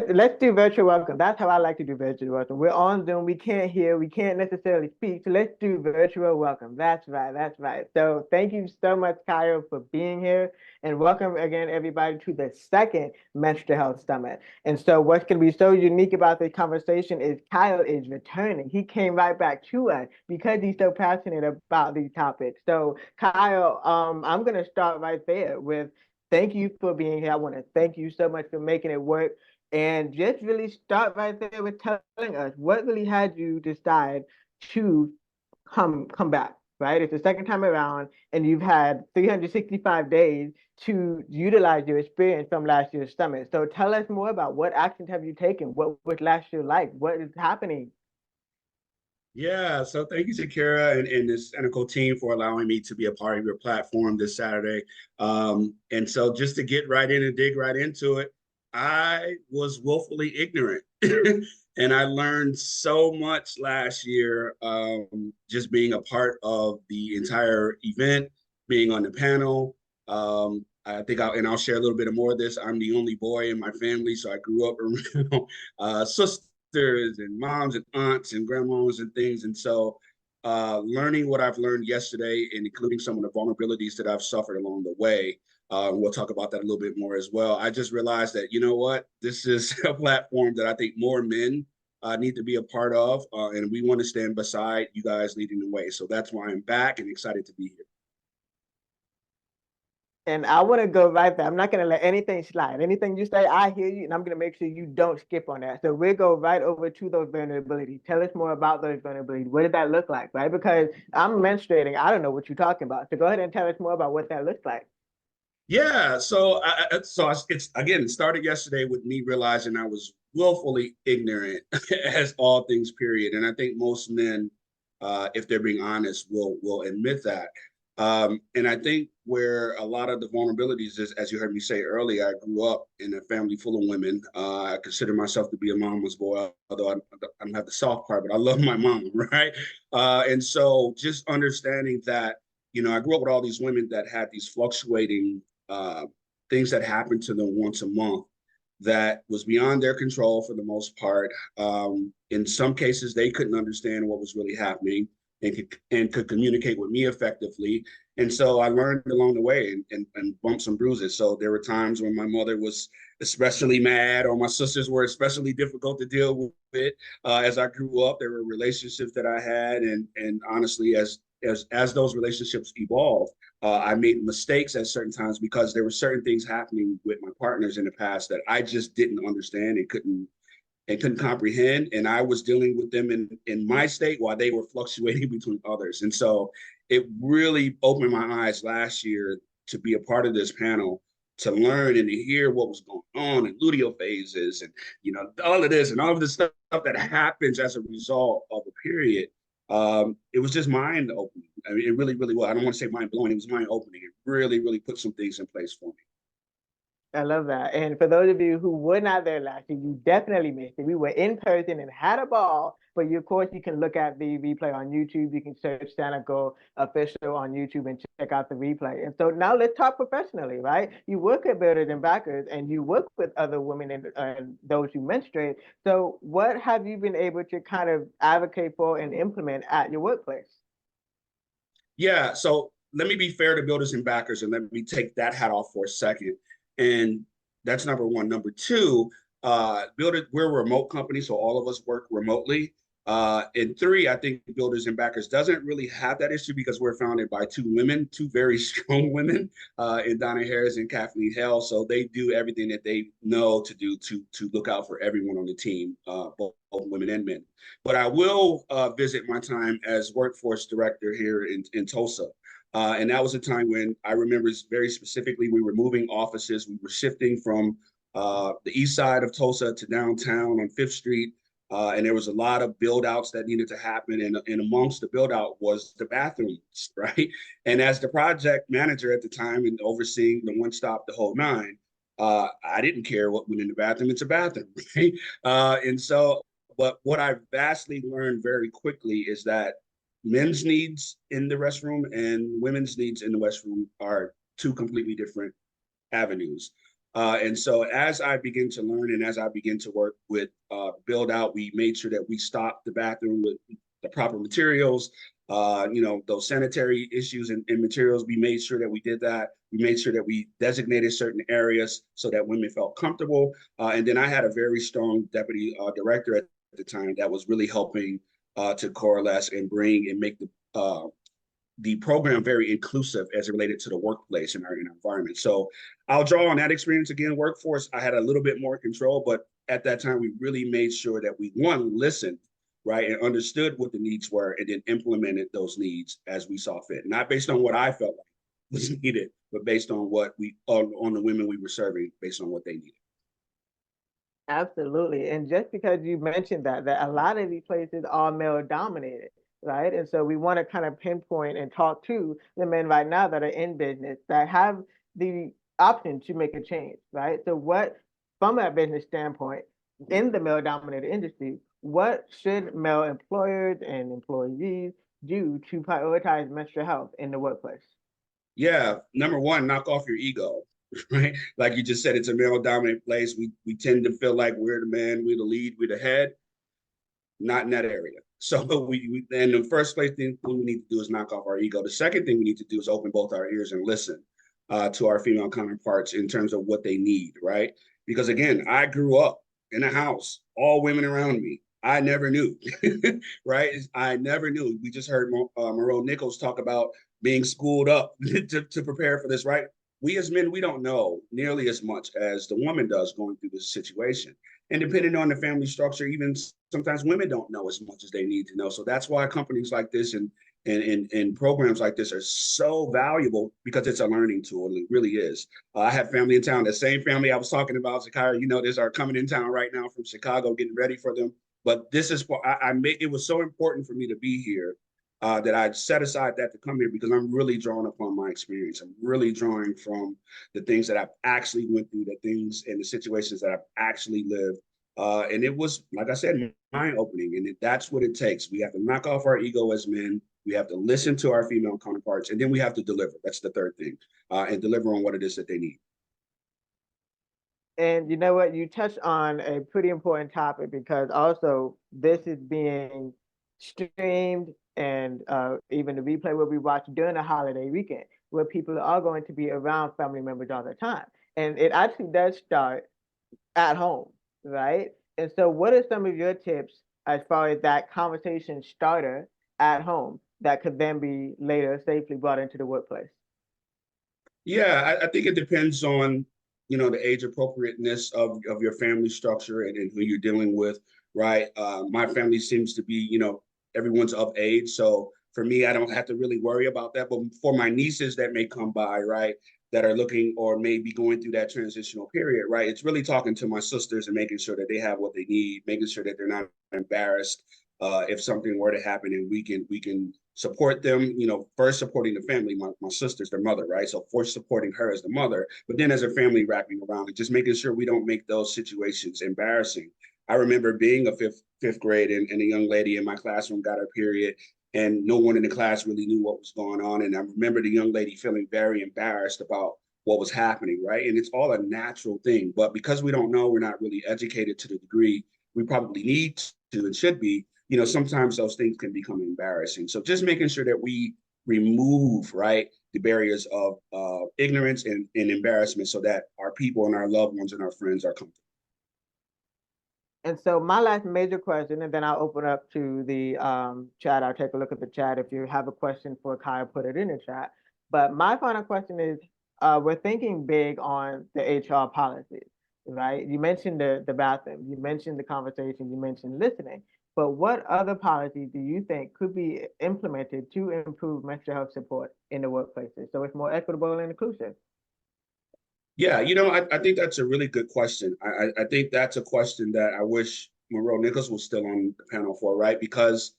Let's do virtual welcome. That's how I like to do virtual welcome. We're on Zoom. We can't hear. We can't necessarily speak. So let's do virtual welcome. That's right. That's right. So thank you so much, Kyle, for being here. And welcome again, everybody, to the second Menstrual Health Summit. And so what's going to be so unique about this conversation is Kyle is returning. He came right back to us because he's so passionate about these topics. So Kyle, I'm going to start right there with thank you for being here. I want to thank you so much for making it work. And just really start right there with telling us what really had you decide to come back, right? It's the second time around, and you've had 365 days to utilize your experience from last year's summit. So tell us more about what actions have you taken? What was last year like? What is happening? Yeah, so thank you, Zaakirah, and this Sanicle team for allowing me to be a part of your platform this Saturday. And so just to get right in and dig right into it, I was willfully ignorant. And I learned so much last year, just being a part of the entire event, being on the panel. I think I'll share a little bit more of this. I'm the only boy in my family, so I grew up around sisters and moms and aunts and grandmas and things. And so learning what I've learned yesterday and including some of the vulnerabilities that I've suffered along the way. We'll talk about that a little bit more as well. I just realized that, you know what, this is a platform that I think more men need to be a part of. And we want to stand beside you guys leading the way. So that's why I'm back and excited to be here. And I want to go right there. I'm not going to let anything slide. Anything you say, I hear you, and I'm going to make sure you don't skip on that. So we'll go right over to those vulnerabilities. Tell us more about those vulnerabilities. What did that look like, right? Because I'm menstruating. I don't know what you're talking about. So go ahead and tell us more about what that looks like. Yeah, it's again, it started yesterday with me realizing I was willfully ignorant as all things, period. And I think most men, if they're being honest, will admit that. And I think where a lot of the vulnerabilities is, as you heard me say earlier, I grew up in a family full of women. I consider myself to be a mama's boy, although I don't have the soft part, but I love my mom, right? And so just understanding that, I grew up with all these women that had these fluctuating uh, things that happened to them once a month that was beyond their control for the most part. In some cases, they couldn't understand what was really happening and could communicate with me effectively. And so I learned along the way and bumps and bruises. So there were times when my mother was especially mad or my sisters were especially difficult to deal with. As I grew up, there were relationships that I had. And honestly, as those relationships evolved, I made mistakes at certain times because there were certain things happening with my partners in the past that I just didn't understand and couldn't comprehend. And I was dealing with them in my state while they were fluctuating between others. And so it really opened my eyes last year to be a part of this panel, to learn and to hear what was going on and luteal phases and, all of this and all of the stuff that happens as a result of a period. It was just mind opening. I mean, it really, really was. I don't want to say mind blowing. It was mind opening. It really, really put some things in place for me. I love that. And for those of you who were not there last year, you definitely missed it. We were in person and had a ball. But of course, you can look at the replay on YouTube. You can search Sanicle official on YouTube and check out the replay. And so now let's talk professionally, right? You work at Builders and Backers, and you work with other women and those who menstruate. So what have you been able to kind of advocate for and implement at your workplace? Yeah. So let me be fair to builders and backers and let me take that hat off for a second. And that's number one. Number two, we're a remote company, so all of us work remotely. And three, I think builders and backers doesn't really have that issue because we're founded by two women, two very strong women, in Donna Harris and Kathleen Hell. So they do everything that they know to do to look out for everyone on the team, both women and men. But I will visit my time as workforce director here in Tulsa. And that was a time when I remember very specifically, we were moving offices. We were shifting from the east side of Tulsa to downtown on Fifth Street. And there was a lot of build outs that needed to happen. And amongst the build out was the bathrooms, right? And as the project manager at the time and overseeing the one stop, the whole nine, I didn't care what went in the bathroom. It's a bathroom, right? But what I vastly learned very quickly is that men's needs in the restroom and women's needs in the restroom are two completely different avenues. And so as I begin to learn and as I begin to work with build out, we made sure that we stocked the bathroom with the proper materials, those sanitary issues and materials. We made sure that we did that. We made sure that we designated certain areas so that women felt comfortable. And then I had a very strong deputy director at the time that was really helping to coalesce and bring and make the program very inclusive as it related to the workplace in our environment. So I'll draw on that experience again. Workforce, I had a little bit more control, but at that time, we really made sure that we, one, listened, right, and understood what the needs were, and then implemented those needs as we saw fit, not based on what I felt like was needed, but based on what on the women we were serving, based on what they needed. Absolutely. And just because you mentioned that a lot of these places are male dominated, right? And so we want to kind of pinpoint and talk to the men right now that are in business that have the option to make a change, right? So what, from a business standpoint, in the male dominated industry, what should male employers and employees do to prioritize menstrual health in the workplace? Yeah, number one, knock off your ego, right? Like you just said, it's a male dominant place. We tend to feel like we're the man, we're the lead, we're the head. Not in that area. So and the first place thing we need to do is knock off our ego. The second thing we need to do is open both our ears and listen to our female counterparts in terms of what they need, right? Because again, I grew up in a house, all women around me. I never knew, right? I never knew. We just heard Monroe Nichols talk about being schooled up to prepare for this, right? We as men, we don't know nearly as much as the woman does going through this situation. And depending on the family structure, even sometimes women don't know as much as they need to know. So that's why companies like this and programs like this are so valuable, because it's a learning tool. It really is. I have family in town. The same family I was talking about, Zaakirah, there's are coming in town right now from Chicago, getting ready for them. But this is what I made. It was so important for me to be here that I set aside that to come here, because I'm really drawing upon my experience. I'm really drawing from the things that I've actually went through, the things and the situations that I've actually lived. And it was, like I said, mind-opening. And that's what it takes. We have to knock off our ego as men. We have to listen to our female counterparts, and then we have to deliver. That's the third thing, and deliver on what it is that they need. And you know what? You touched on a pretty important topic, because also this is being streamed, and even the replay will be watched during the holiday weekend, where people are going to be around family members all the time. And it actually does start at home, right? And so, what are some of your tips as far as that conversation starter at home that could then be later safely brought into the workplace? Yeah, I think it depends on, the age appropriateness of your family structure and who you're dealing with, right? My family seems to be, everyone's of age. So for me, I don't have to really worry about that. But for my nieces that may come by, right, that are looking or may be going through that transitional period, right? It's really talking to my sisters and making sure that they have what they need, making sure that they're not embarrassed if something were to happen, and we can support them, first supporting the family, my sister's their mother, right? So first supporting her as the mother, but then as a family wrapping around and just making sure we don't make those situations embarrassing. I remember being a fifth grade, and a young lady in my classroom got her period, and no one in the class really knew what was going on. And I remember the young lady feeling very embarrassed about what was happening, right? And it's all a natural thing, but because we don't know, we're not really educated to the degree we probably need to and should be, sometimes those things can become embarrassing. So just making sure that we remove, right, the barriers of ignorance and embarrassment, so that our people and our loved ones and our friends are comfortable. And so my last major question, and then I'll open up to the chat. I'll take a look at the chat. If you have a question for Kyle, put it in the chat. But my final question is, we're thinking big on the HR policies, right? You mentioned the bathroom, you mentioned the conversation, you mentioned listening. But what other policies do you think could be implemented to improve mental health support in the workplaces so it's more equitable and inclusive? Yeah, I think that's a really good question. I think that's a question that I wish Monroe Nichols was still on the panel for, right? Because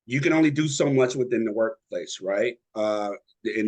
you can only do so much within the workplace, right? And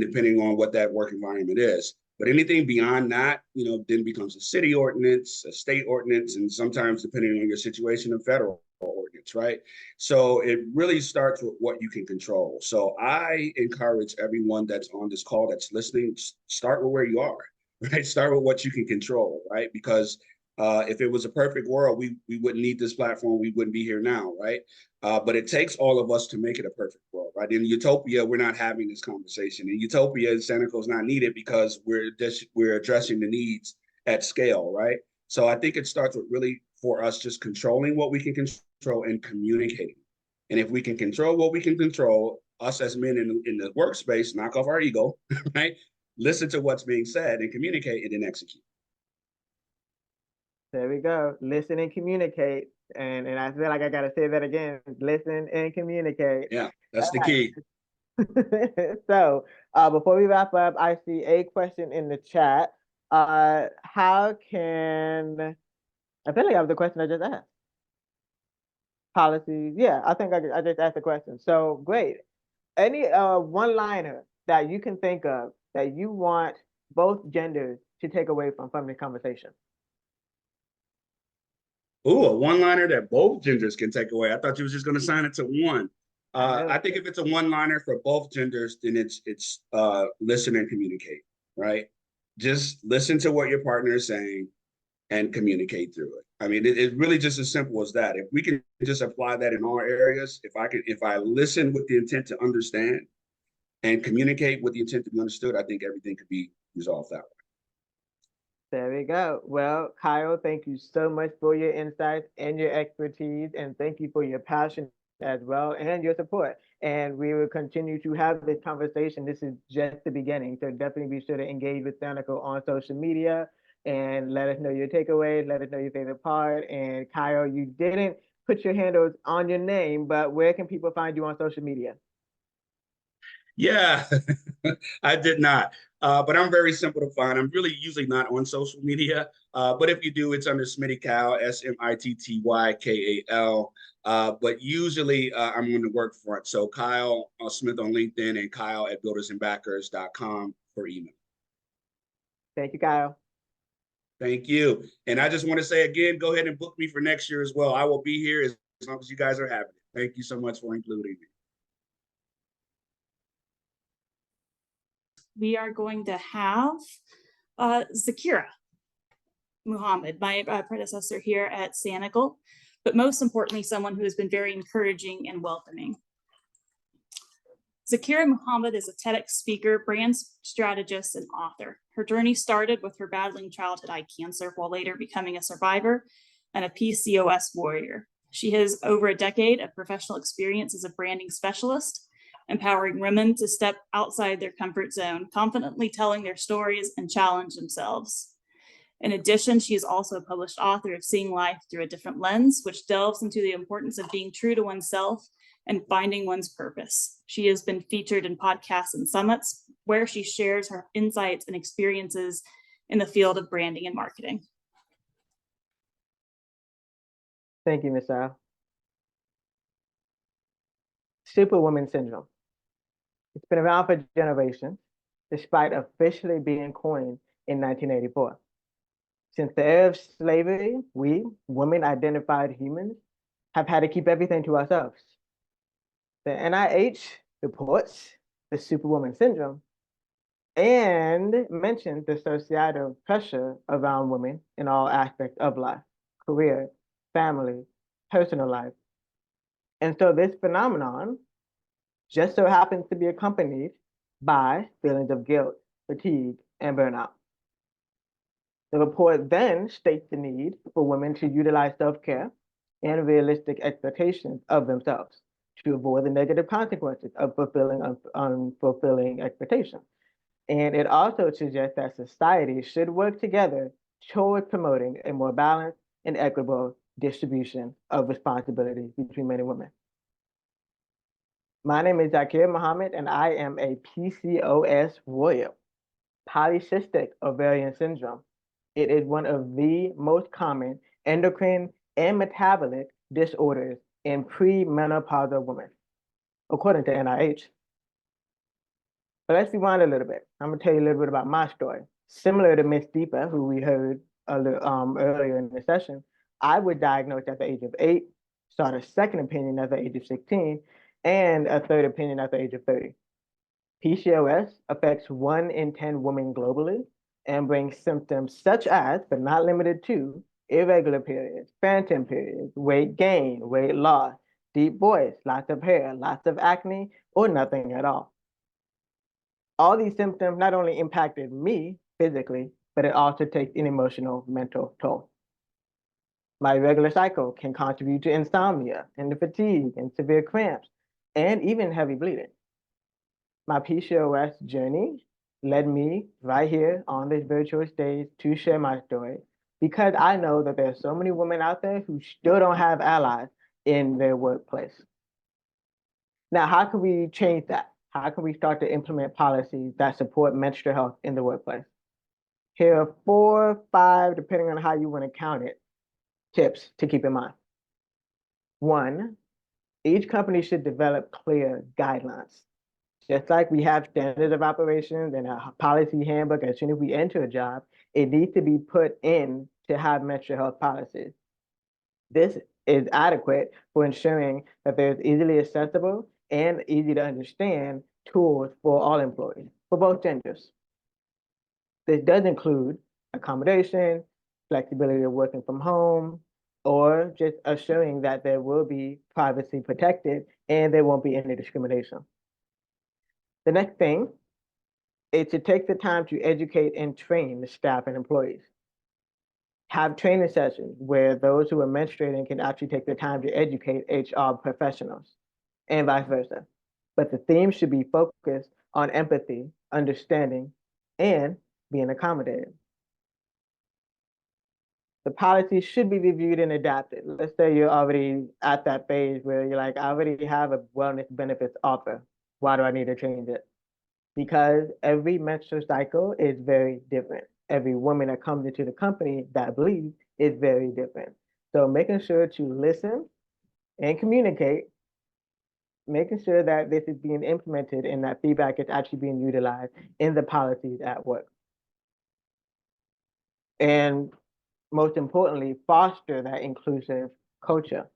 depending on what that work environment is. But anything beyond that, then becomes a city ordinance, a state ordinance, and sometimes, depending on your situation, a federal ordinance, right? So it really starts with what you can control. So I encourage everyone that's on this call that's listening, start with where you are. right? Start with what you can control, right? Because if it was a perfect world, we wouldn't need this platform. We wouldn't be here now, right? But it takes all of us to make it a perfect world, right? In utopia, we're not having this conversation. In utopia, Sanicle is not needed because we're addressing the needs at scale, right? So I think it starts with really for us just controlling what we can control and communicating. And if we can control what we can control, us as men in the workspace, knock off our ego, right? Listen to what's being said and communicate and then execute. There we go. Listen and communicate. And I feel like I gotta say that again. Listen and communicate. Yeah, that's All the right. key. So before we wrap up, I see a question in the chat. How can I feel like I have the question I just asked? Policies. Yeah, I think I just asked the question. So great. Any one-liner that you can think of that you want both genders to take away from the conversation? Ooh, a one-liner that both genders can take away. I thought you was just going to sign it to one. I know. I think if it's a one-liner for both genders, then it's listen and communicate, right? Just listen to what your partner is saying and communicate through it. I mean, it's really just as simple as that. If we can just apply that in all areas, if I listen with the intent to understand and communicate with the intent to be understood, I think everything could be resolved that way. There we go. Well, Kyle, thank you so much for your insights and your expertise, and thank you for your passion as well and your support. And we will continue to have this conversation. This is just the beginning, so definitely be sure to engage with Sanicle on social media and let us know your takeaways, let us know your favorite part. And Kyle, you didn't put your handles on your name, but where can people find you on social media? Yeah, I did not. But I'm very simple to find. I'm really usually not on social media. But if you do, it's under Smitty Kyle, SMITTYKAL. But usually I'm on the work front. So Kyle Smith on LinkedIn and Kyle at buildersandbackers.com for email. Thank you, Kyle. Thank you. And I just want to say again, go ahead and book me for next year as well. I will be here as long as you guys are having it. Thank you so much for including me. We are going to have Zaakirah Muhammad, my predecessor here at Sanicle, but most importantly, someone who has been very encouraging and welcoming. Zaakirah Muhammad is a TEDx speaker, brand strategist, and author. Her journey started with her battling childhood eye cancer while later becoming a survivor and a PCOS warrior. She has over a decade of professional experience as a branding specialist, empowering women to step outside their comfort zone, confidently telling their stories and challenge themselves. In addition, she is also a published author of Seeing Life Through a Different Lens, which delves into the importance of being true to oneself and finding one's purpose. She has been featured in podcasts and summits where she shares her insights and experiences in the field of branding and marketing. Thank you, Ms. Al. Superwoman syndrome. It's been around for generations, despite officially being coined in 1984. Since the era of slavery, we, women-identified humans, have had to keep everything to ourselves. The NIH reports the Superwoman syndrome and mentions the societal pressure around women in all aspects of life, career, family, personal life. And so this phenomenon just so happens to be accompanied by feelings of guilt, fatigue, and burnout. The report then states the need for women to utilize self-care and realistic expectations of themselves to avoid the negative consequences of fulfilling unfulfilling expectations. And it also suggests that society should work together toward promoting a more balanced and equitable distribution of responsibility between men and women. My name is Zaakirah Muhammad, and I am a PCOS warrior, polycystic ovarian syndrome. It is one of the most common endocrine and metabolic disorders in premenopausal women, according to NIH. But let's rewind a little bit. I'm gonna tell you a little bit about my story. Similar to Miss Deepa, who we heard earlier in the session, I was diagnosed at the age of 8, sought a second opinion at the age of 16, and a third opinion at the age of 30. PCOS affects 1 in 10 women globally, and bring symptoms such as, but not limited to, irregular periods, phantom periods, weight gain, weight loss, deep voice, lots of hair, lots of acne, or nothing at all. All these symptoms not only impacted me physically, but it also takes an emotional, mental toll. My irregular cycle can contribute to insomnia and fatigue and severe cramps and even heavy bleeding. My PCOS journey led me right here on this virtual stage to share my story because I know that there are so many women out there who still don't have allies in their workplace. Now, how can we change that? How can we start to implement policies that support menstrual health in the workplace? Here are 4 or 5, depending on how you want to count it, tips to keep in mind. 1, each company should develop clear guidelines. Just like we have standards of operations and a policy handbook as soon as we enter a job, it needs to be put in to have menstrual health policies. This is adequate for ensuring that there's easily accessible and easy to understand tools for all employees, for both genders. This does include accommodation, flexibility of working from home, or just assuring that there will be privacy protected and there won't be any discrimination. The next thing is to take the time to educate and train the staff and employees. Have training sessions where those who are menstruating can actually take the time to educate HR professionals and vice versa. But the theme should be focused on empathy, understanding, and being accommodated. The policy should be reviewed and adapted. Let's say you're already at that phase where you're like, I already have a wellness benefits offer. Why do I need to change it? Because every menstrual cycle is very different. Every woman that comes into the company that bleeds is very different. So making sure to listen and communicate, making sure that this is being implemented and that feedback is actually being utilized in the policies at work. And most importantly, foster that inclusive culture.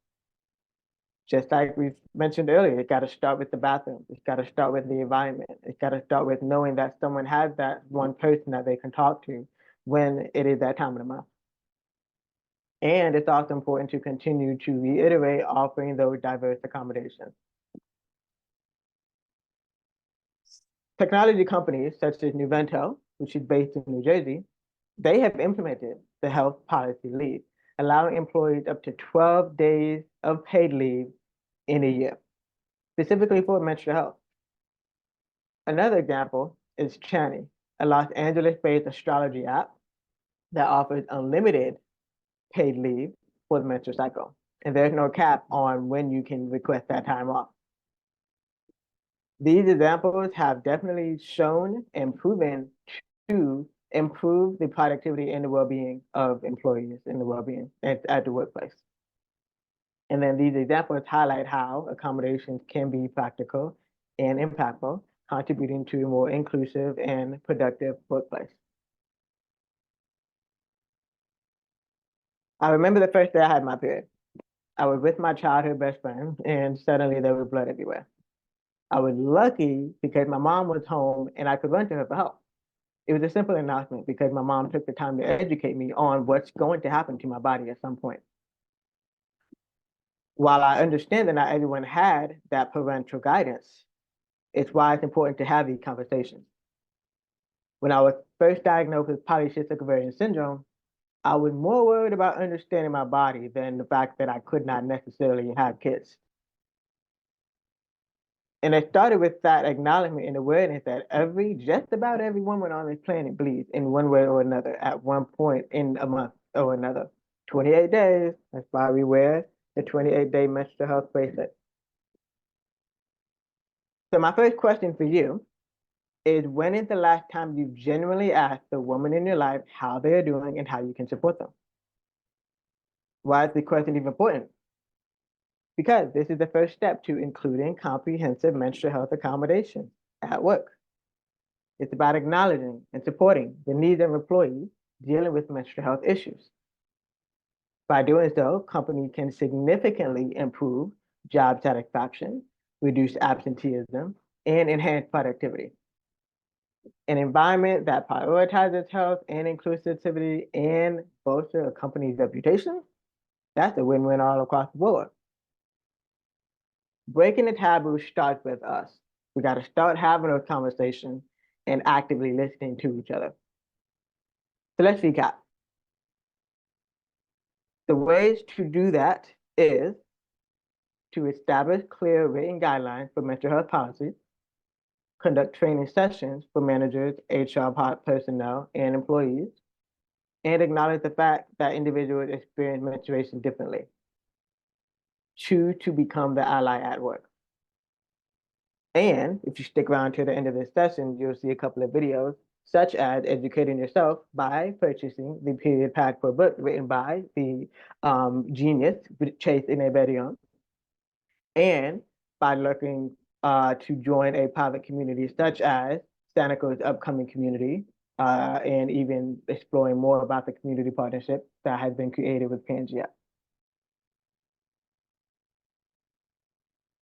Just like we mentioned earlier, it got to start with the bathroom. It's got to start with the environment. It's got to start with knowing that someone has that one person that they can talk to when it is that time of the month. And it's also important to continue to reiterate offering those diverse accommodations. Technology companies such as Nuvento, which is based in New Jersey, they have implemented the health policy leave, allowing employees up to 12 days of paid leave in a year, specifically for menstrual health. Another example is Chani, a Los Angeles-based astrology app that offers unlimited paid leave for the menstrual cycle. And there's no cap on when you can request that time off. These examples have definitely shown and proven to improve the productivity and the well-being of employees and the well-being at the workplace. And then these examples highlight how accommodations can be practical and impactful, contributing to a more inclusive and productive workplace. I remember the first day I had my period. I was with my childhood best friend, and suddenly there was blood everywhere. I was lucky because my mom was home and I could run to her for help. It was a simple announcement because my mom took the time to educate me on what's going to happen to my body at some point. While I understand that not everyone had that parental guidance, it's why it's important to have these conversations. When I was first diagnosed with polycystic ovarian syndrome, I was more worried about understanding my body than the fact that I could not necessarily have kids. And it started with that acknowledgement and awareness that just about every woman on this planet bleeds in one way or another at one point in a month or another. 28 days, that's why we wear the 28-day menstrual health bracelet. So my first question for you is, when is the last time you genuinely asked the woman in your life how they're doing and how you can support them? Why is the question even important? Because this is the first step to including comprehensive menstrual health accommodation at work. It's about acknowledging and supporting the needs of employees dealing with menstrual health issues. By doing so, companies can significantly improve job satisfaction, reduce absenteeism, and enhance productivity. An environment that prioritizes health and inclusivity and bolster a company's reputation, that's a win-win all across the board. Breaking the taboo starts with us. We got to start having those conversations and actively listening to each other. So let's recap. The ways to do that is to establish clear written guidelines for mental health policies, conduct training sessions for managers, HR personnel, and employees, and acknowledge the fact that individuals experience menstruation differently. Choose to become the ally at work. And if you stick around to the end of this session, you'll see a couple of videos, such as educating yourself by purchasing the Period Pack for book written by the genius Chase Inebedion, and by looking to join a private community such as Sanicle's upcoming community, and even exploring more about the community partnership that has been created with Pangea.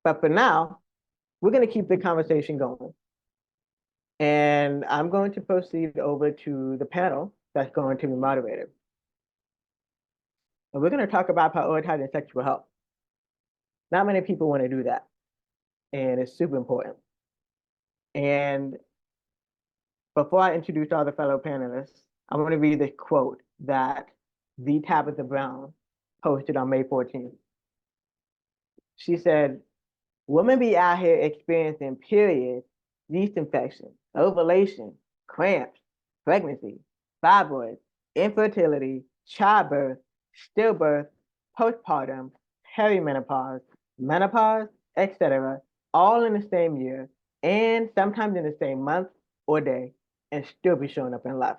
But for now, we're going to keep the conversation going. And I'm going to proceed over to the panel that's going to be moderated. And we're going to talk about prioritizing sexual health. Not many people want to do that. And it's super important. And before I introduce all the fellow panelists, I want to read this quote that the Tabitha Brown posted on May 14th. She said, "Women be out here experiencing periods, yeast infection, ovulation, cramps, pregnancy, fibroids, infertility, childbirth, stillbirth, postpartum, perimenopause, menopause, etc., all in the same year, and sometimes in the same month or day, and still be showing up in life."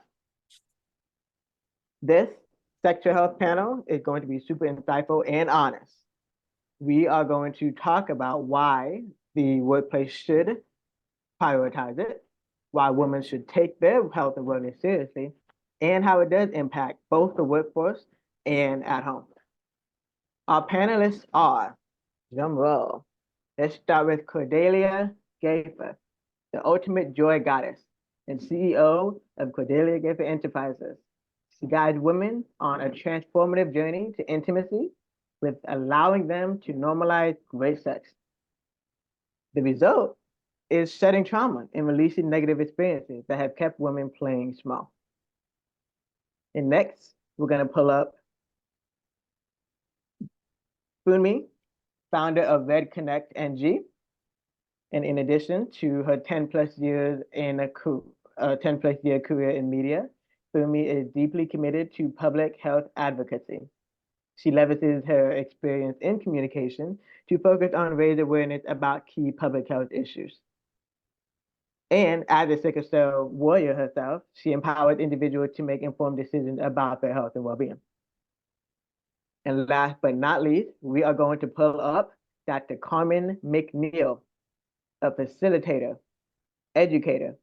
This sexual health panel is going to be super insightful and honest. We are going to talk about why the workplace should prioritize it, why women should take their health and wellness seriously, and how it does impact both the workforce and at home. Our panelists are, drum roll, let's start with Cordelia Gaffar, the ultimate joy goddess and CEO of Cordelia Gaffar Enterprises. She guides women on a transformative journey to intimacy with allowing them to normalize great sex. The result is shedding trauma and releasing negative experiences that have kept women playing small. And next, we're going to pull up Funmi, founder of Red Connect NG. And in addition to her 10+ years in a 10+ year career in media, Funmi is deeply committed to public health advocacy. She leverages her experience in communication to focus on raising awareness about key public health issues. And as a sickle cell warrior herself, she empowers individuals to make informed decisions about their health and well-being. And last but not least, we are going to pull up Dr. Carmen McNeil, a facilitator, educator,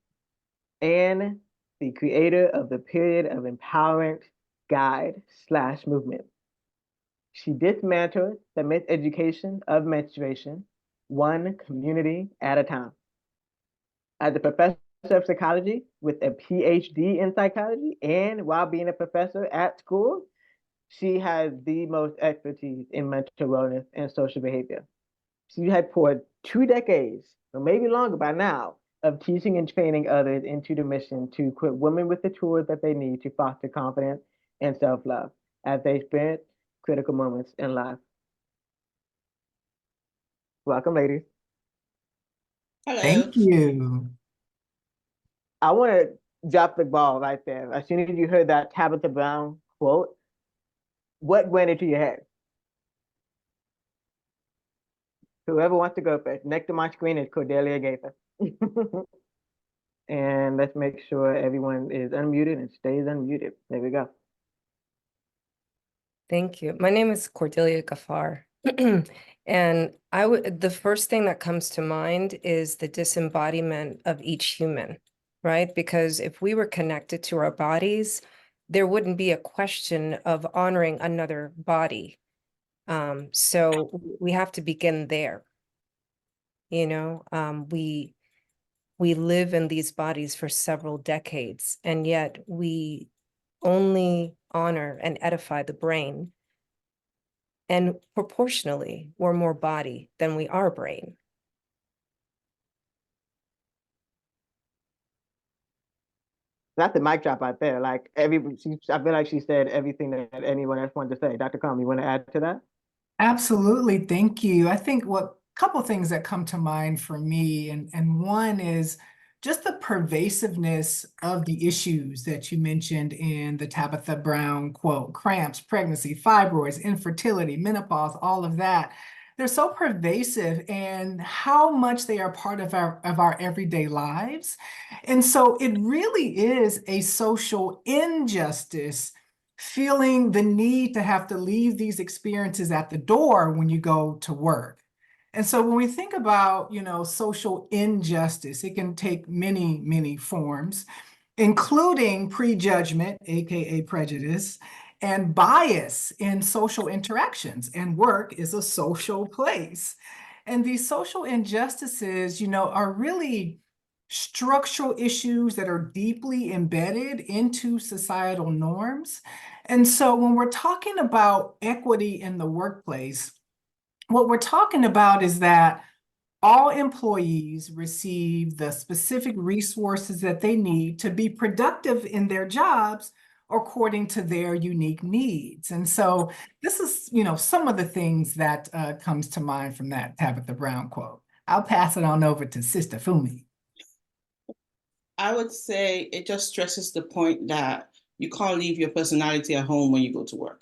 and the creator of the Period of Empowerment Guide / movement. She dismantled the miseducation of menstruation, one community at a time. As a professor of psychology with a PhD in psychology, and while being a professor at school, she has the most expertise in mental wellness and social behavior. She had poured 2 decades, or maybe longer by now, of teaching and training others into the mission to equip women with the tools that they need to foster confidence and self-love as they experience critical moments in life. Welcome, ladies. Hello. Thank you. I want to drop the ball right there. As soon as you heard that Tabitha Brown quote, what went into your head? Whoever wants to go first. Next to my screen is Cordelia Gaffar. And let's make sure everyone is unmuted and stays unmuted. There we go. Thank you. My name is Cordelia Gaffar. And the first thing that comes to mind is the disembodiment of each human, right? Because if we were connected to our bodies, there wouldn't be a question of honoring another body. So we have to begin there. You know, We live in these bodies for several decades, and yet we only honor and edify the brain. And proportionally, we're more body than we are brain. That's the mic drop out there. Like I feel like she said everything that anyone else wanted to say. Dr. Carmen, you want to add to that? Absolutely. Thank you. I think what couple things that come to mind for me, and one is just the pervasiveness of the issues that you mentioned in the Tabitha Brown quote: cramps, pregnancy, fibroids, infertility, menopause, all of that. They're so pervasive, and how much they are part of our everyday lives. And so it really is a social injustice, feeling the need to have to leave these experiences at the door when you go to work. And so when we think about, social injustice, it can take many, many forms, including prejudgment, AKA prejudice, and bias in social interactions. And work is a social place. And these social injustices, are really structural issues that are deeply embedded into societal norms. And so when we're talking about equity in the workplace, what we're talking about is that all employees receive the specific resources that they need to be productive in their jobs according to their unique needs. And so this is, some of the things that comes to mind from that Tabitha Brown quote. I'll pass it on over to Sister Funmi. I would say it just stresses the point that you can't leave your personality at home when you go to work.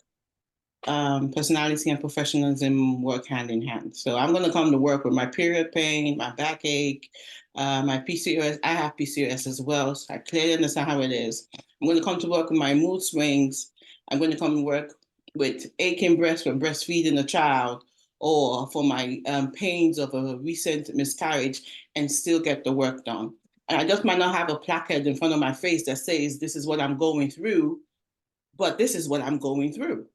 Personality and professionalism work hand in hand. So I'm going to come to work with my period pain, my backache, my PCOS. I have PCOS as well, so I clearly understand how it is. I'm going to come to work with my mood swings. I'm going to come to work with aching breasts for breastfeeding a child, or for my pains of a recent miscarriage, and still get the work done. And I just might not have a placard in front of my face that says, this is what I'm going through, but this is what I'm going through.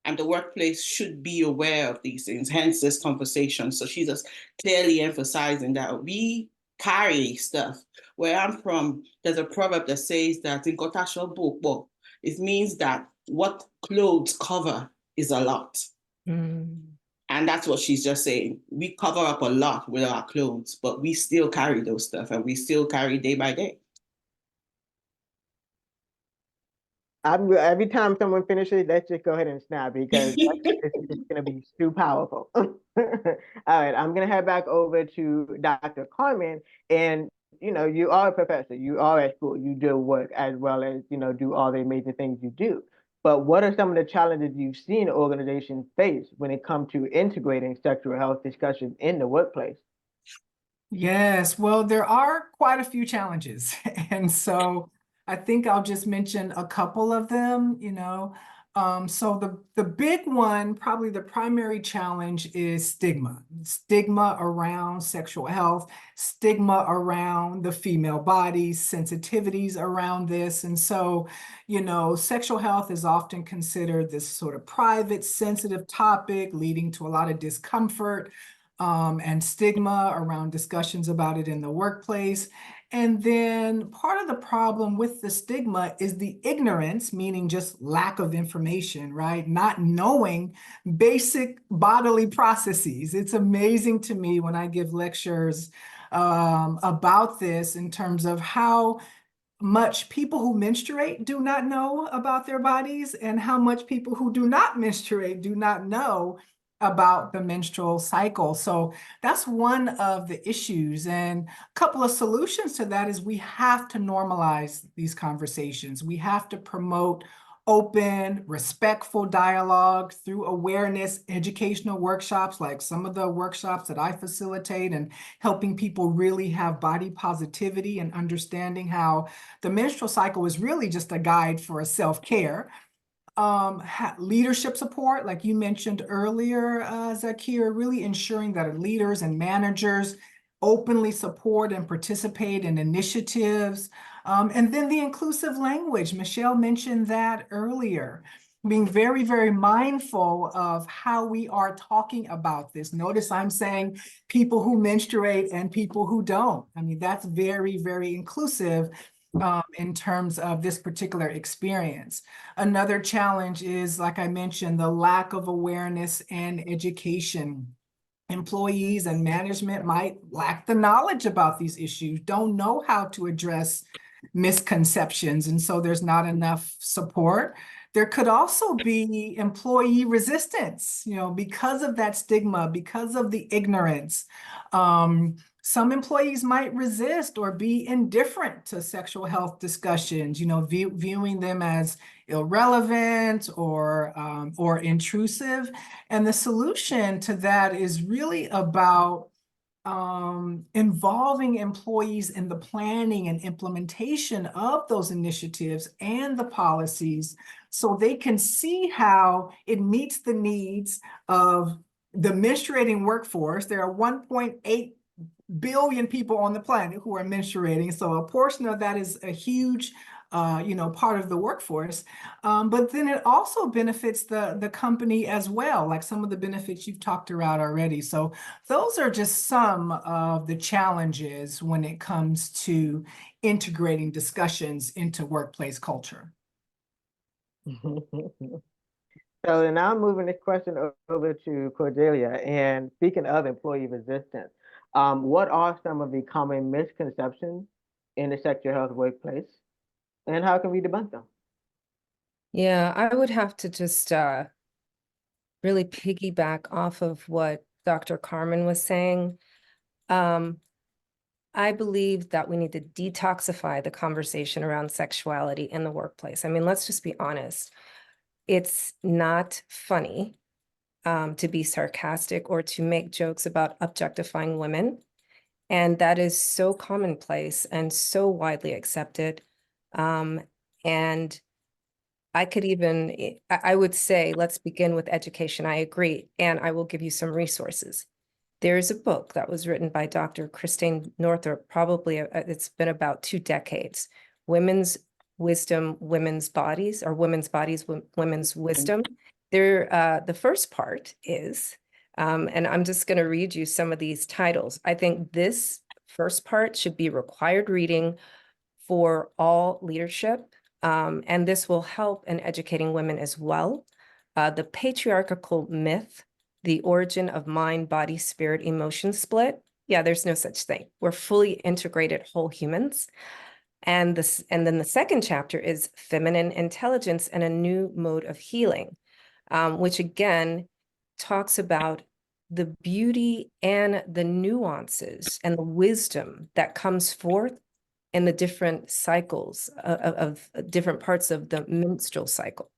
And the workplace should be aware of these things, hence this conversation. So she's just clearly emphasizing that we carry stuff. Where I'm from, there's a proverb that says that in book, it means that what clothes cover is a lot. And that's what she's just saying. We cover up a lot with our clothes, but we still carry those stuff, and we still carry day by day. Every time someone finishes, let's just go ahead and snap, because it's going to be too powerful. All right, I'm going to head back over to Dr. Carmen. And, you are a professor. You are at school. You do work as well as, do all the amazing things you do. But what are some of the challenges you've seen organizations face when it comes to integrating sexual health discussions in the workplace? Yes, well, there are quite a few challenges. And so I think I'll just mention a couple of them, So the big one, probably the primary challenge, is stigma around sexual health, stigma around the female body, sensitivities around this. And so, sexual health is often considered this sort of private, sensitive topic, leading to a lot of discomfort and stigma around discussions about it in the workplace. And then part of the problem with the stigma is the ignorance, meaning just lack of information, right? Not knowing basic bodily processes. It's amazing to me when I give lectures about this, in terms of how much people who menstruate do not know about their bodies, and how much people who do not menstruate do not know about the menstrual cycle. So that's one of the issues. And a couple of solutions to that is we have to normalize these conversations. We have to promote open, respectful dialogue through awareness, educational workshops, like some of the workshops that I facilitate, and helping people really have body positivity and understanding how the menstrual cycle is really just a guide for a self-care. Leadership support, like you mentioned earlier, Zaakirah, really ensuring that leaders and managers openly support and participate in initiatives. And then the inclusive language, Michelle mentioned that earlier. being very, very mindful of how we are talking about this. Notice I'm saying people who menstruate and people who don't. I mean, that's very, very inclusive in terms of this particular experience. Another challenge is, like I mentioned, the lack of awareness and education. Employees and management might lack the knowledge about these issues, don't know how to address misconceptions, and so there's not enough support. There could also be employee resistance, because of that stigma, because of the ignorance. Some employees might resist or be indifferent to sexual health discussions, viewing them as irrelevant or intrusive. And the solution to that is really about involving employees in the planning and implementation of those initiatives and the policies so they can see how it meets the needs of the menstruating workforce. There are 1.8 billion people on the planet who are menstruating, so a portion of that is a huge part of the workforce, but then it also benefits the company as well, like some of the benefits you've talked about already. So those are just some of the challenges when it comes to integrating discussions into workplace culture. So now I'm moving this question over to Cordelia. And speaking of employee resistance, what are some of the common misconceptions in the sexual health workplace, and how can we debunk them? Yeah, I would have to just really piggyback off of what Dr. Carmen was saying. I believe that we need to detoxify the conversation around sexuality in the workplace. I mean, let's just be honest. It's not funny to be sarcastic or to make jokes about objectifying women. And that is so commonplace and so widely accepted. And I would say, let's begin with education. I agree. And I will give you some resources. There's a book that was written by Dr. Christine Northrup, probably it's been about 2 decades, Women's Wisdom, Women's Bodies, or Women's Bodies, Women's Wisdom. The first part is, and I'm just going to read you some of these titles. I think this first part should be required reading for all leadership, and this will help in educating women as well. The Patriarchal Myth, The Origin of Mind, Body, Spirit, Emotion Split. Yeah, there's no such thing. We're fully integrated whole humans. And then the second chapter is Feminine Intelligence and a New Mode of Healing, which again talks about the beauty and the nuances and the wisdom that comes forth in the different cycles of different parts of the menstrual cycle.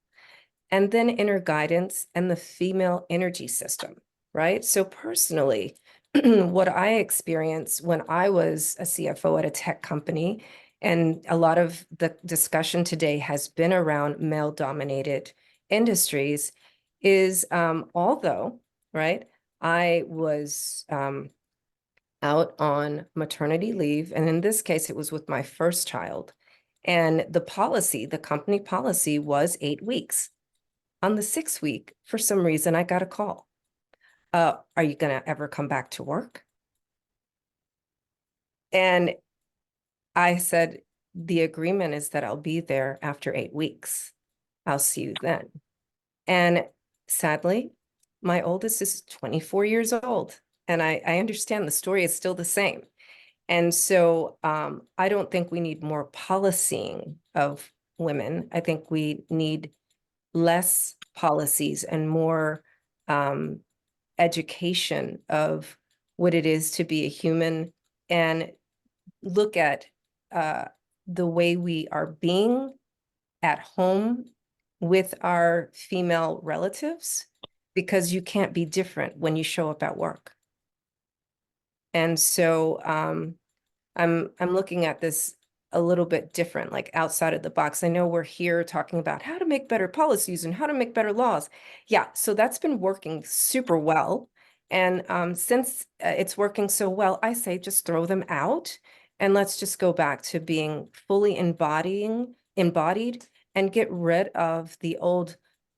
And then inner guidance and the female energy system, right? So personally, what I experienced when I was a CFO at a tech company, and a lot of the discussion today has been around male-dominated industries, is although, right, I was out on maternity leave, and in this case, it was with my first child, and the company policy was 8 weeks. On the 6th week, for some reason, I got a call. Are you going to ever come back to work? And I said, the agreement is that I'll be there after 8 weeks. I'll see you then. And sadly, my oldest is 24 years old. And I understand the story is still the same. And so I don't think we need more policing of women. I think we need less policies and more education of what it is to be a human, and look at the way we are being at home with our female relatives, because you can't be different when you show up at work. And so I'm looking at this a little bit different, like outside of the box. I know we're here talking about how to make better policies and how to make better laws. Yeah, so that's been working super well. And since it's working so well, I say just throw them out and let's just go back to being fully embodied and get rid of the old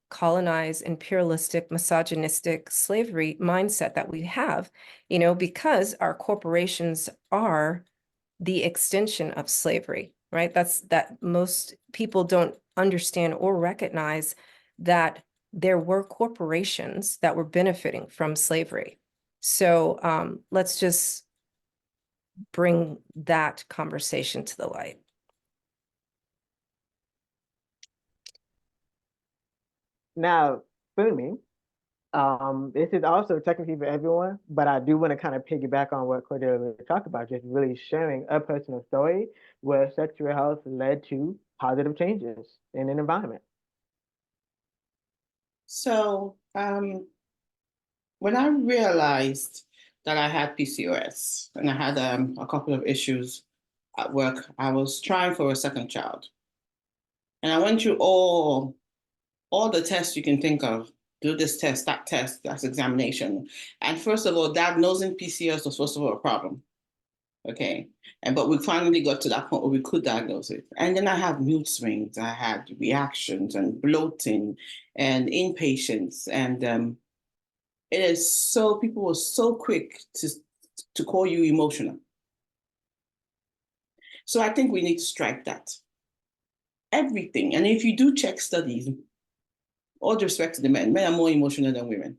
colonized, imperialistic, misogynistic slavery mindset that we have, you know, because our corporations are the extension of slavery, right? That most people don't understand or recognize that there were corporations that were benefiting from slavery. So let's just bring that conversation to the light. Now, Funmi, this is also technically for everyone, but I do want to kind of piggyback on what Cordelia talked about, just really sharing a personal story where sexual health led to positive changes in an environment. So when I realized that I had PCOS and I had a couple of issues at work, I was trying for a second child. And I went through all the tests you can think of. Do this test, that's examination. And first of all, diagnosing PCOS was first of all a problem. Okay. But we finally got to that point where we could diagnose it. And then I had mood swings, I had reactions and bloating and impatience. And it is so, people were so quick to call you emotional. So I think we need to strike that. Everything. And if you do check studies, all due respect to the men are more emotional than women.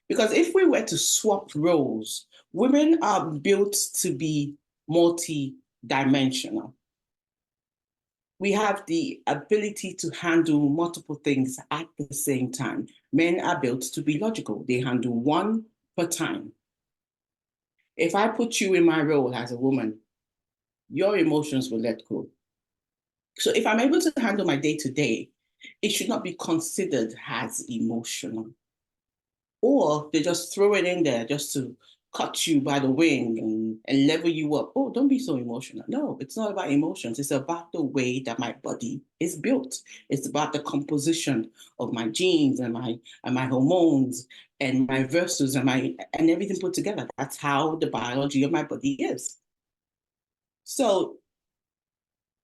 Because if we were to swap roles, women are built to be multi-dimensional. We have the ability to handle multiple things at the same time. Men are built to be logical. They handle one per time. If I put you in my role as a woman, your emotions will let go. So if I'm able to handle my day-to-day, it should not be considered as emotional. Or they just throw it in there just to cut you by the wing and level you up. Oh, don't be so emotional. No, it's not about emotions. It's about the way that my body is built. It's about the composition of my genes and my hormones and my versus and everything put together. That's how the biology of my body is. So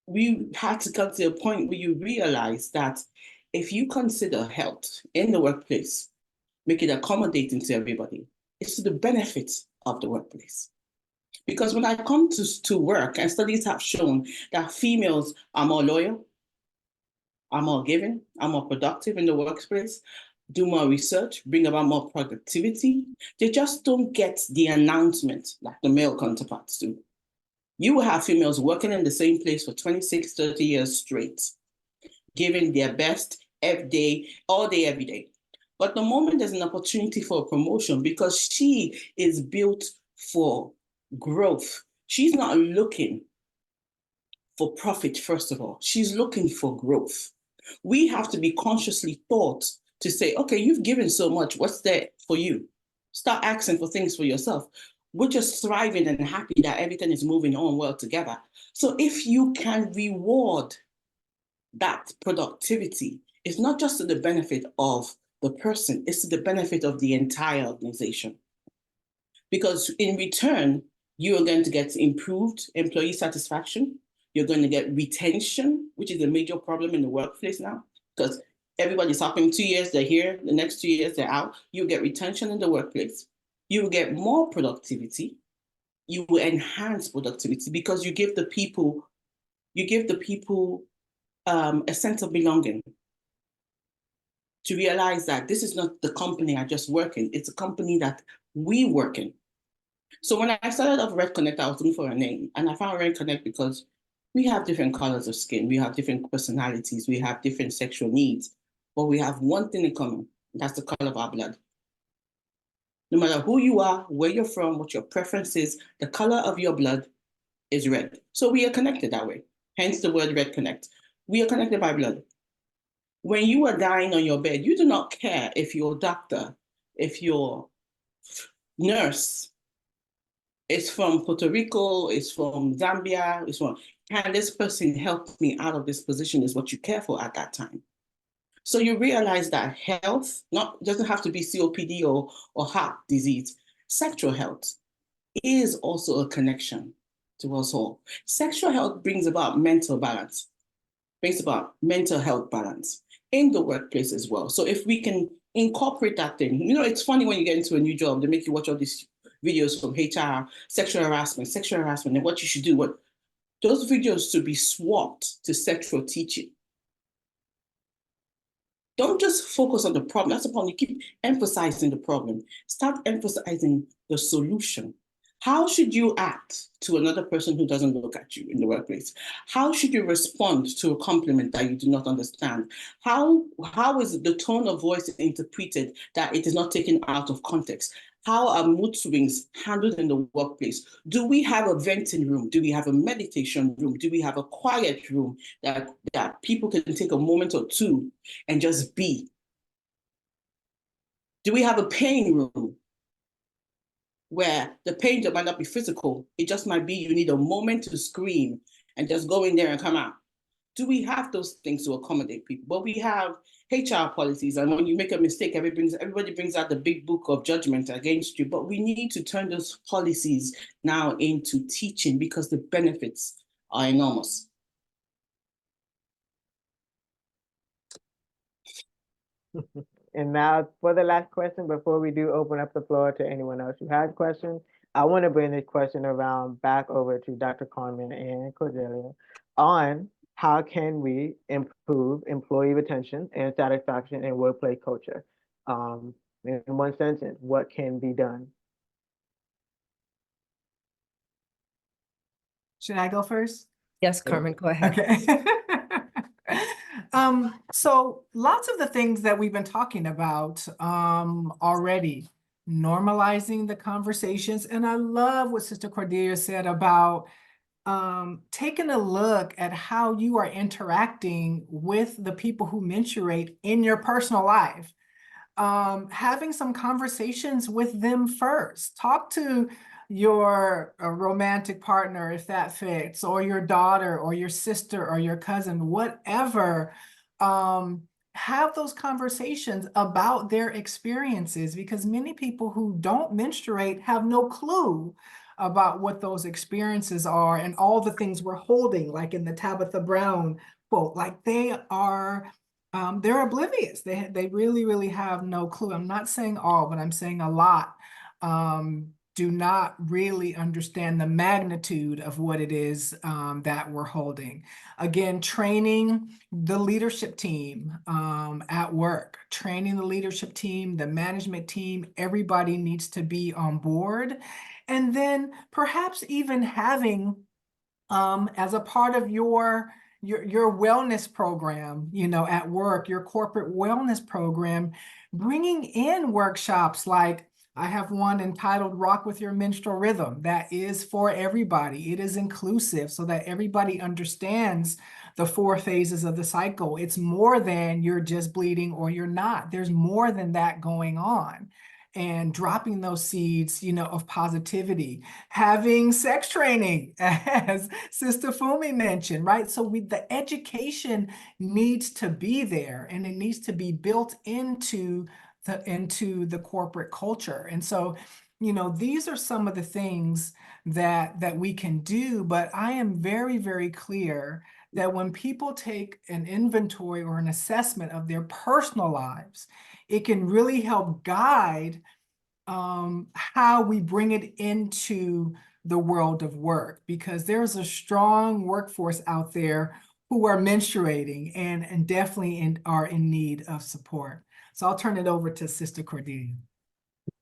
we had to come to a point where you realize that if you consider health in the workplace, make it accommodating to everybody, it's to the benefit of the workplace. Because when I come to work, and studies have shown that females are more loyal, are more giving, are more productive in the workplace, do more research, bring about more productivity. They just don't get the announcement like the male counterparts do. You will have females working in the same place for 26, 30 years straight, giving their best every day, all day, every day. But the moment there's an opportunity for a promotion, because she is built for growth, she's not looking for profit, first of all. She's looking for growth. We have to be consciously taught to say, okay, you've given so much, what's there for you? Start asking for things for yourself. We're just thriving and happy that everything is moving on well together. So if you can reward that productivity, it's not just to the benefit of the person, it's to the benefit of the entire organization. Because in return, you are going to get improved employee satisfaction. You're going to get retention, which is a major problem in the workplace now, because everybody's hopping 2 years, they're here, the next 2 years, they're out. You get retention in the workplace. You will get more productivity. You will enhance productivity because you give the people a sense of belonging, to realize that this is not the company I just work in, it's a company that we work in. So when I started off Red Connect, I was looking for a name, and I found Red Connect because we have different colors of skin, we have different personalities, we have different sexual needs, but we have one thing in common, and that's the color of our blood. No matter who you are, where you're from, what your preference is, the color of your blood is red. So we are connected that way, hence the word Red Connect. We are connected by blood. When you are dying on your bed, you do not care if your doctor, if your nurse is from Puerto Rico, is from Zambia, is from, can this person help me out of this position, is what you care for at that time. So you realize that health doesn't have to be COPD or heart disease. Sexual health is also a connection to us all. Sexual health brings about mental balance, brings about mental health balance. in the workplace as well. So if we can incorporate that thing, you know, it's funny when you get into a new job, they make you watch all these videos from HR, sexual harassment, and what you should do. What those videos should be swapped to sexual teaching. Don't just focus on the problem. That's the problem. You keep emphasizing the problem. Start emphasizing the solution. How should you act to another person who doesn't look at you in the workplace? How should you respond to a compliment that you do not understand? How is the tone of voice interpreted that it is not taken out of context? How are mood swings handled in the workplace? Do we have a venting room? Do we have a meditation room? Do we have a quiet room that people can take a moment or two and just be? Do we have a pain room where the pain might not be physical? It just might be you need a moment to scream and just go in there and come out. Do we have those things to accommodate people? But we have HR policies, and when you make a mistake, everybody brings out the big book of judgment against you. But we need to turn those policies now into teaching because the benefits are enormous. And now for the last question, before we do open up the floor to anyone else who has questions, I want to bring this question around back over to Dr. Carmen and Cordelia on how can we improve employee retention and satisfaction in workplace culture? In one sentence, what can be done? Should I go first? Yes, Carmen, go ahead. Okay. So lots of the things that we've been talking about already, normalizing the conversations. And I love what Sister Cordelia said about taking a look at how you are interacting with the people who menstruate in your personal life. Having some conversations with them first. Talk to your romantic partner if that fits, or your daughter or your sister or your cousin, whatever. Have those conversations about their experiences, because many people who don't menstruate have no clue about what those experiences are and all the things we're holding, like in the Tabitha Brown quote, like they're oblivious. They really, really have no clue. I'm not saying all, but I'm saying a lot do not really understand the magnitude of what it is that we're holding. Again, training the leadership team at work, training the leadership team, the management team, everybody needs to be on board. And then perhaps even having as a part of your wellness program, you know, at work, your corporate wellness program, bringing in workshops like I have one entitled Rock with Your Menstrual Rhythm that is for everybody. It is inclusive so that everybody understands the 4 phases of the cycle. It's more than you're just bleeding or you're not. There's more than that going on. And dropping those seeds, you know, of positivity, having sex training, as Sister Funmi mentioned, right? So the education needs to be there, and it needs to be built into the corporate culture. And so, you know, these are some of the things that we can do, but I am very, very clear that when people take an inventory or an assessment of their personal lives, it can really help guide how we bring it into the world of work, because there's a strong workforce out there who are menstruating and definitely are in need of support. So I'll turn it over to Sister Cordelia.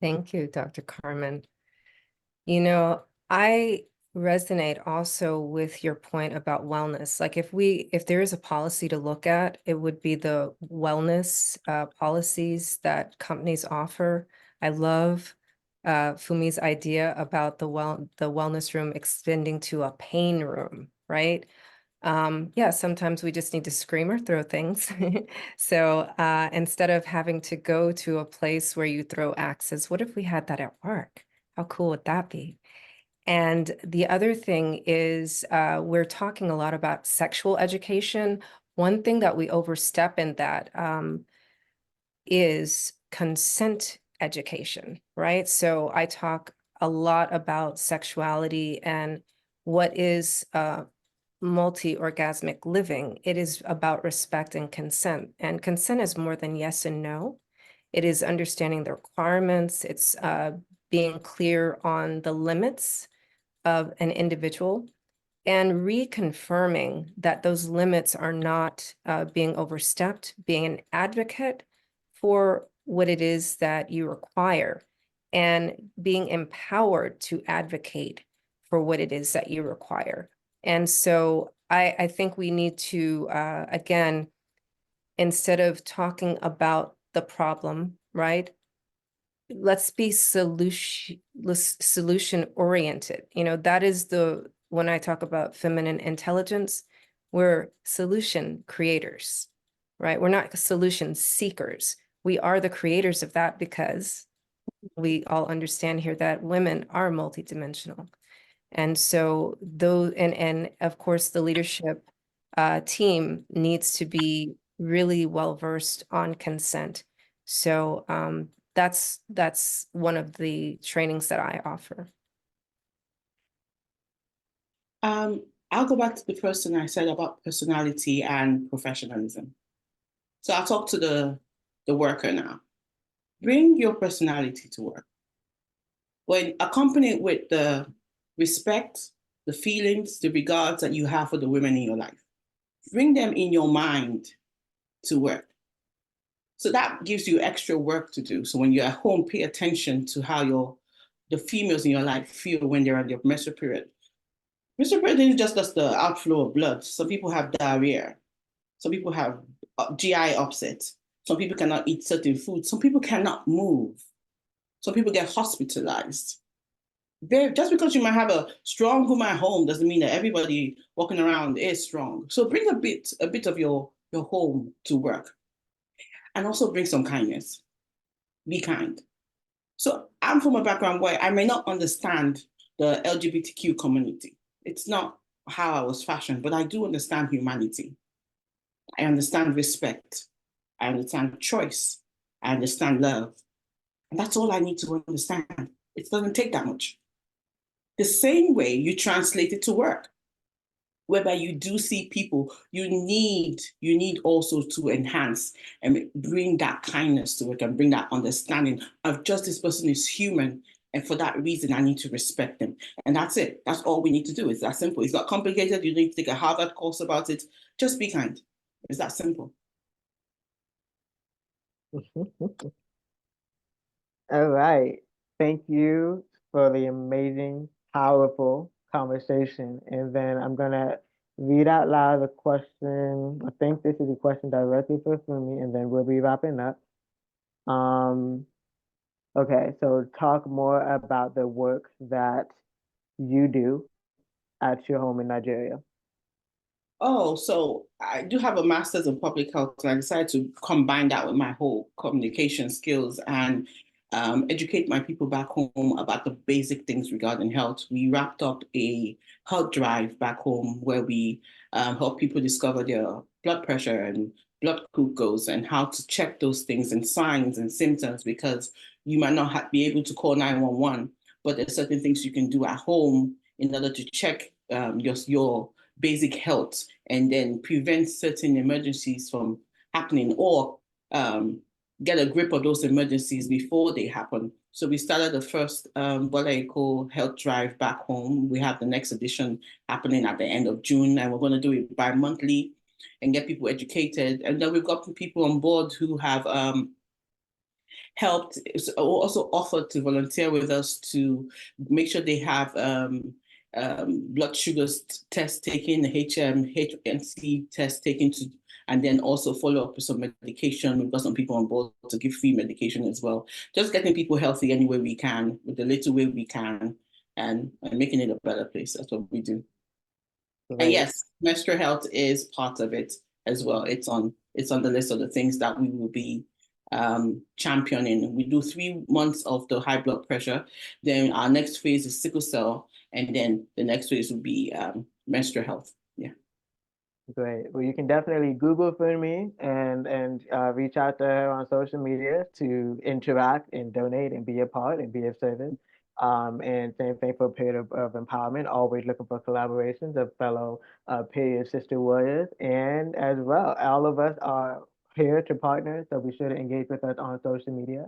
Thank you, Dr. Carmen. You know, I resonate also with your point about wellness. Like if there is a policy to look at, it would be the wellness policies that companies offer. I love Funmi's idea about the wellness room extending to a pain room, right? Yeah, sometimes we just need to scream or throw things. So instead of having to go to a place where you throw axes, what if we had that at work? How cool would that be? And the other thing is we're talking a lot about sexual education. One thing that we overstep in that is consent education, right? So I talk a lot about sexuality and what is multi-orgasmic living. It is about respect and consent. And consent is more than yes and no. It is understanding the requirements. It's being clear on the limits of an individual and reconfirming that those limits are not being overstepped, being an advocate for what it is that you require, and being empowered to advocate for what it is that you require. And so I think we need to, again, instead of talking about the problem, right? Let's be solution oriented. You know, that is when I talk about feminine intelligence, we're solution creators, right? We're not solution seekers. We are the creators of that because we all understand here that women are multidimensional. And so and of course the leadership team needs to be really well versed on consent. So that's one of the trainings that I offer. I'll go back to the first thing I said about personality and professionalism. So I'll talk to the worker now. Bring your personality to work. When accompanied with the respect, the feelings, the regards that you have for the women in your life. Bring them in your mind to work. So that gives you extra work to do. So when you're at home, pay attention to how the females in your life feel when they're on their menstrual period. Menstrual period isn't just the outflow of blood. Some people have diarrhea. Some people have GI upset. Some people cannot eat certain foods. Some people cannot move. Some people get hospitalized. Just because you might have a strong woman at home doesn't mean that everybody walking around is strong. So bring a bit of your home to work. And also bring some kindness. Be kind. So I'm from a background where I may not understand the LGBTQ community. It's not how I was fashioned, but I do understand humanity. I understand respect. I understand choice. I understand love. And that's all I need to understand. It doesn't take that much. The same way you translate it to work, whereby you do see people, you need also to enhance and bring that kindness to work and bring that understanding of just this person is human. And for that reason, I need to respect them. And that's it. That's all we need to do. It's that simple. It's not complicated. You need to take a Harvard course about it. Just be kind. It's that simple. All right. Thank you for the amazing, powerful conversation. And then I'm going to read out loud the question. I think this is a question directly for Funmi, and then we'll be wrapping up. Okay, so talk more about the work that you do at your home in Nigeria. Oh, so I do have a master's in public health, and I decided to combine that with my whole communication skills and educate my people back home about the basic things regarding health. We wrapped up a health drive back home where we help people discover their blood pressure and blood glucose and how to check those things and signs and symptoms, because you might not be able to call 911, but there's certain things you can do at home in order to check your basic health and then prevent certain emergencies from happening, or get a grip of those emergencies before they happen. So we started the first what I call health drive back home. We have the next edition happening at the end of June, and we're going to do it bi-monthly and get people educated. And then we've got people on board who have helped, also offered to volunteer with us to make sure they have blood sugars test taken, HMC test taken, and then also follow up with some medication. We've got some people on board to give free medication as well. Just getting people healthy any way we can, with the little way we can, and making it a better place. That's what we do. Right. And yes, menstrual health is part of it as well. It's on the list of the things that we will be championing. We do 3 months of the high blood pressure. Then our next phase is sickle cell. And then the next phase will be menstrual health. Yeah. Great. Well, you can definitely Google Funmi and reach out to her on social media to interact and donate and be a part and be of service. And same thing for period of empowerment, always looking for collaborations of fellow period sister warriors. And as well, all of us are here to partner, so be sure to engage with us on social media.